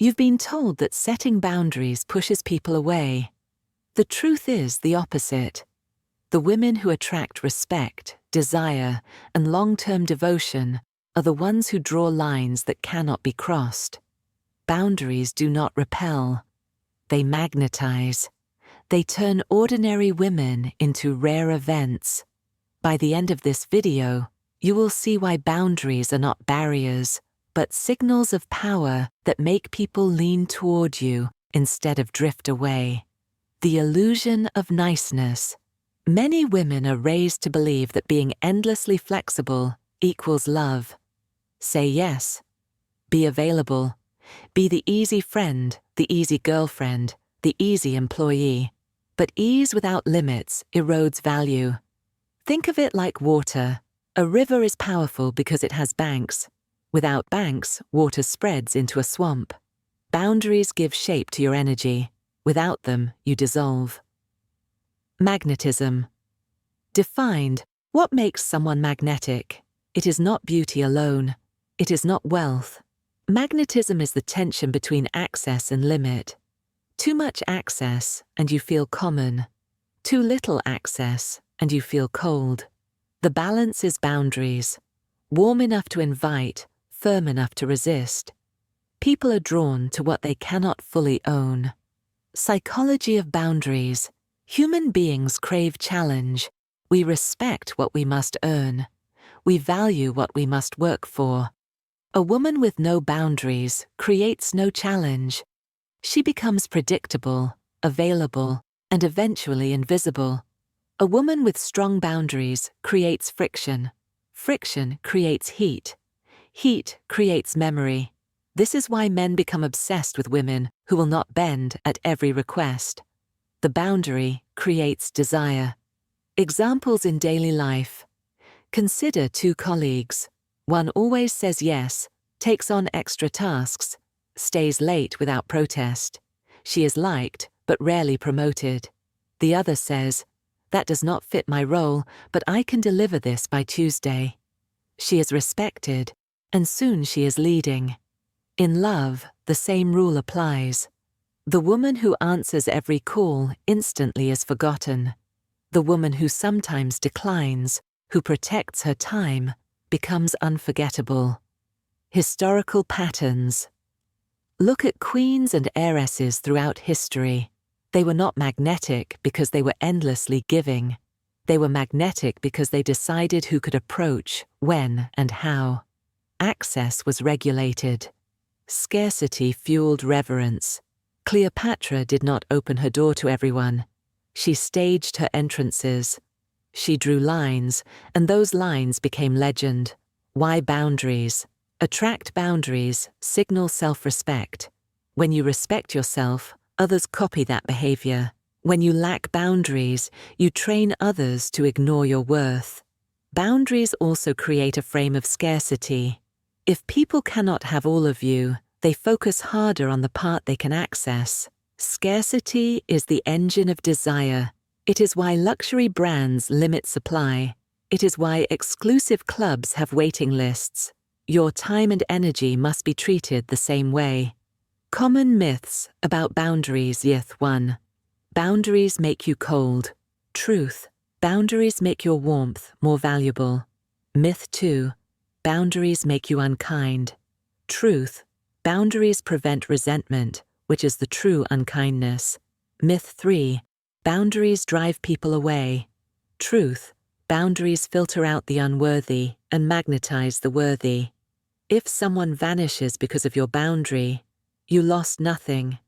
You've been told that setting boundaries pushes people away. The truth is the opposite. The women who attract respect, desire, and long-term devotion are the ones who draw lines that cannot be crossed. Boundaries do not repel. They magnetize. They turn ordinary women into rare events. By the end of this video, you will see why boundaries are not barriers, but signals of power that make people lean toward you instead of drift away. The illusion of niceness. Many women are raised to believe that being endlessly flexible equals love. Say yes. Be available. Be the easy friend, the easy girlfriend, the easy employee. But ease without limits erodes value. Think of it like water. A river is powerful because it has banks. Without banks, water spreads into a swamp. Boundaries give shape to your energy. Without them, you dissolve. Magnetism. Defined, what makes someone magnetic? It is not beauty alone. It is not wealth. Magnetism is the tension between access and limit. Too much access, and you feel common. Too little access, and you feel cold. The balance is boundaries. Warm enough to invite, firm enough to resist. People are drawn to what they cannot fully own. Psychology of boundaries. Human beings crave challenge. We respect what we must earn. We value what we must work for. A woman with no boundaries creates no challenge. She becomes predictable, available, and eventually invisible. A woman with strong boundaries creates friction. Friction creates heat. Heat creates memory. This is why men become obsessed with women who will not bend at every request. The boundary creates desire. Examples in daily life. Consider two colleagues. One always says yes, takes on extra tasks, stays late without protest. She is liked, but rarely promoted. The other says, "That does not fit my role, but I can deliver this by Tuesday." She is respected, and soon she is leading. In love, the same rule applies. The woman who answers every call instantly is forgotten. The woman who sometimes declines, who protects her time, becomes unforgettable. Historical patterns. Look at queens and heiresses throughout history. They were not magnetic because they were endlessly giving. They were magnetic because they decided who could approach, when, and how. Access was regulated. Scarcity fueled reverence. Cleopatra did not open her door to everyone. She staged her entrances. She drew lines, and those lines became legend. Why boundaries? Attract boundaries, signal self-respect. When you respect yourself, others copy that behavior. When you lack boundaries, you train others to ignore your worth. Boundaries also create a frame of scarcity. If people cannot have all of you, they focus harder on the part they can access. Scarcity is the engine of desire. It is why luxury brands limit supply. It is why exclusive clubs have waiting lists. Your time and energy must be treated the same way. Common myths about boundaries. Myth 1. Boundaries make you cold. Truth. Boundaries make your warmth more valuable. Myth 2. Boundaries make you unkind. Truth. Boundaries prevent resentment, which is the true unkindness. Myth 3. Boundaries drive people away. Truth. Boundaries filter out the unworthy and magnetize the worthy. If someone vanishes because of your boundary, you lost nothing.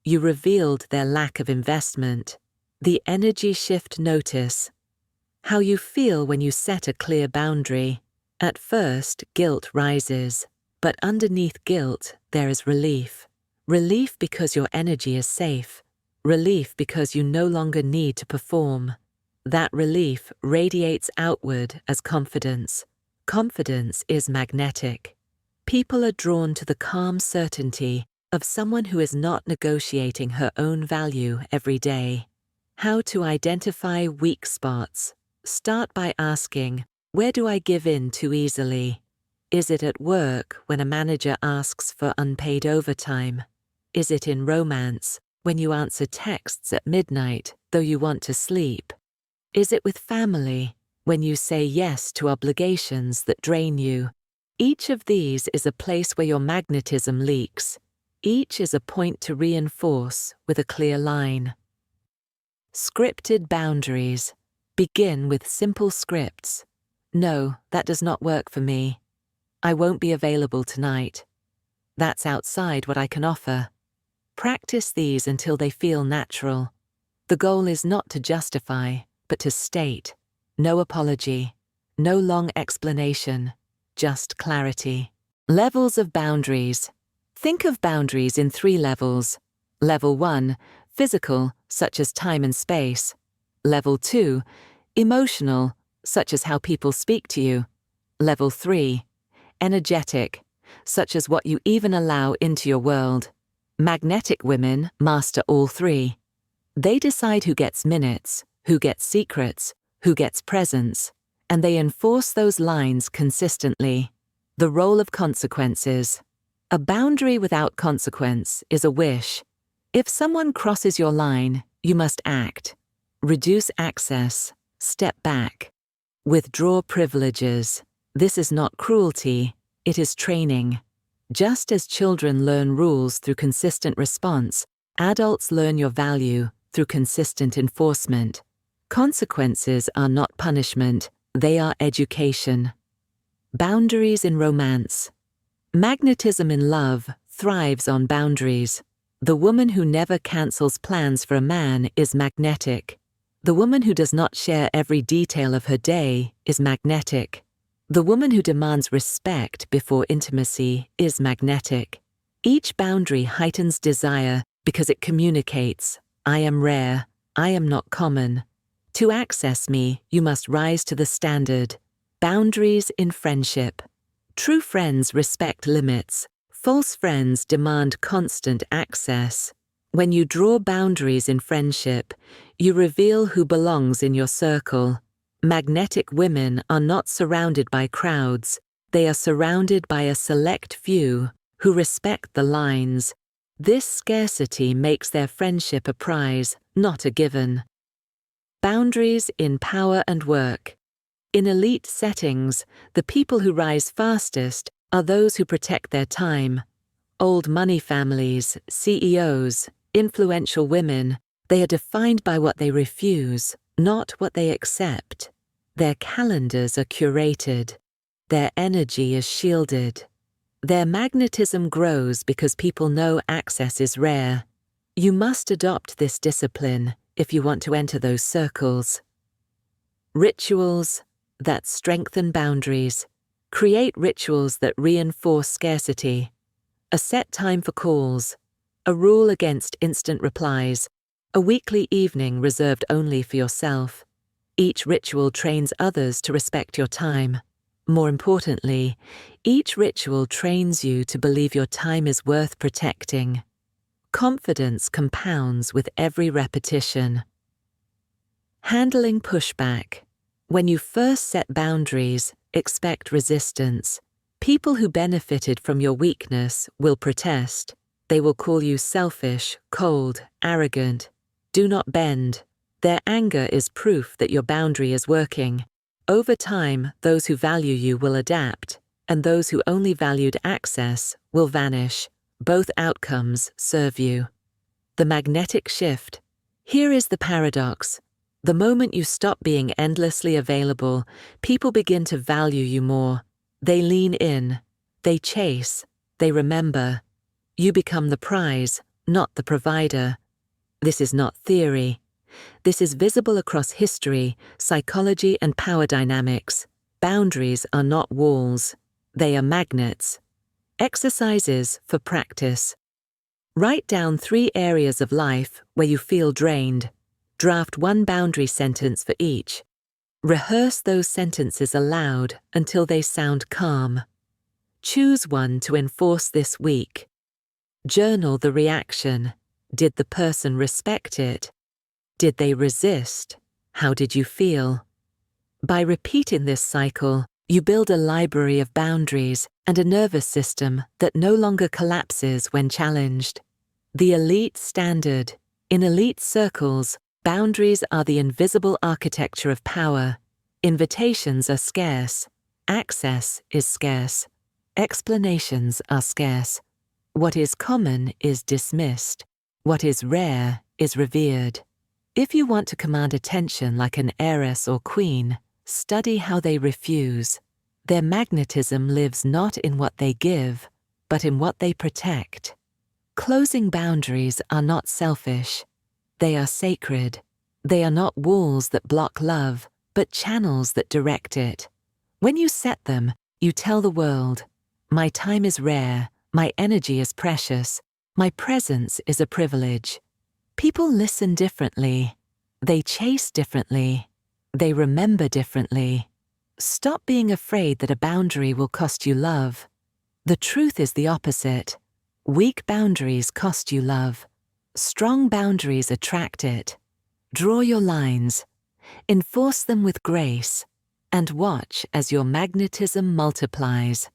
You revealed their lack of investment. The energy shift. Notice how you feel when you set a clear boundary. At first, guilt rises, but underneath guilt, there is relief. Relief because your energy is safe. Relief because you no longer need to perform. That relief radiates outward as confidence. Confidence is magnetic. People are drawn to the calm certainty of someone who is not negotiating her own value every day. How to identify weak spots. Start by asking, where do I give in too easily? Is it at work when a manager asks for unpaid overtime? Is it in romance when you answer texts at midnight though you want to sleep? Is it with family when you say yes to obligations that drain you? Each of these is a place where your magnetism leaks. Each is a point to reinforce with a clear line. Scripted boundaries. Begin with simple scripts. No, that does not work for me. I won't be available tonight. That's outside what I can offer. Practice these until they feel natural. The goal is not to justify, but to state. No apology, no long explanation, just clarity. Levels of boundaries. Think of boundaries in 3 levels. Level 1, physical, such as time and space. Level 2, emotional, such as how people speak to you. Level 3, energetic, such as what you even allow into your world. Magnetic women master all 3. They decide who gets minutes, who gets secrets, who gets presents, and they enforce those lines consistently. The role of consequences. A boundary without consequence is a wish. If someone crosses your line, you must act. Reduce access. Step back. Withdraw privileges. This is not cruelty, it is training. Just as children learn rules through consistent response, adults learn your value through consistent enforcement. Consequences are not punishment, they are education. Boundaries in romance. Magnetism in love thrives on boundaries. The woman who never cancels plans for a man is magnetic. The woman who does not share every detail of her day is magnetic. The woman who demands respect before intimacy is magnetic. Each boundary heightens desire because it communicates, I am rare, I am not common. To access me, you must rise to the standard. Boundaries in friendship. True friends respect limits. False friends demand constant access. When you draw boundaries in friendship, you reveal who belongs in your circle. Magnetic women are not surrounded by crowds. They are surrounded by a select few who respect the lines. This scarcity makes their friendship a prize, not a given. Boundaries in power and work. In elite settings, the people who rise fastest are those who protect their time. Old money families, CEOs, influential women, they are defined by what they refuse, not what they accept. Their calendars are curated. Their energy is shielded. Their magnetism grows because people know access is rare. You must adopt this discipline if you want to enter those circles. Rituals that strengthen boundaries. Create rituals that reinforce scarcity. A set time for calls. A rule against instant replies. A weekly evening reserved only for yourself. Each ritual trains others to respect your time. More importantly, each ritual trains you to believe your time is worth protecting. Confidence compounds with every repetition. Handling pushback. When you first set boundaries, expect resistance. People who benefited from your weakness will protest. They will call you selfish, cold, arrogant. Do not bend. Their anger is proof that your boundary is working. Over time, those who value you will adapt, and those who only valued access will vanish. Both outcomes serve you. The magnetic shift. Here is the paradox. The moment you stop being endlessly available, people begin to value you more. They lean in, they chase, they remember. You become the prize, not the provider. This is not theory. This is visible across history, psychology, and power dynamics. Boundaries are not walls. They are magnets. Exercises for practice. Write down 3 areas of life where you feel drained. Draft 1 boundary sentence for each. Rehearse those sentences aloud until they sound calm. Choose one to enforce this week. Journal the reaction. Did the person respect it? Did they resist? How did you feel? By repeating this cycle, You build a library of boundaries and a nervous system that no longer collapses when challenged. The elite standard. In elite circles, boundaries are the invisible architecture of power. Invitations are scarce. Access is scarce. Explanations are scarce. What is common is dismissed. What is rare is revered. If you want to command attention like an heiress or queen, study how they refuse. Their magnetism lives not in what they give, but in what they protect. Closing boundaries are not selfish. They are sacred. They are not walls that block love, but channels that direct it. When you set them, you tell the world, my time is rare, my energy is precious, my presence is a privilege. People listen differently. They chase differently. They remember differently. Stop being afraid that a boundary will cost you love. The truth is the opposite. Weak boundaries cost you love. Strong boundaries attract it. Draw your lines. Enforce them with grace. And watch as your magnetism multiplies.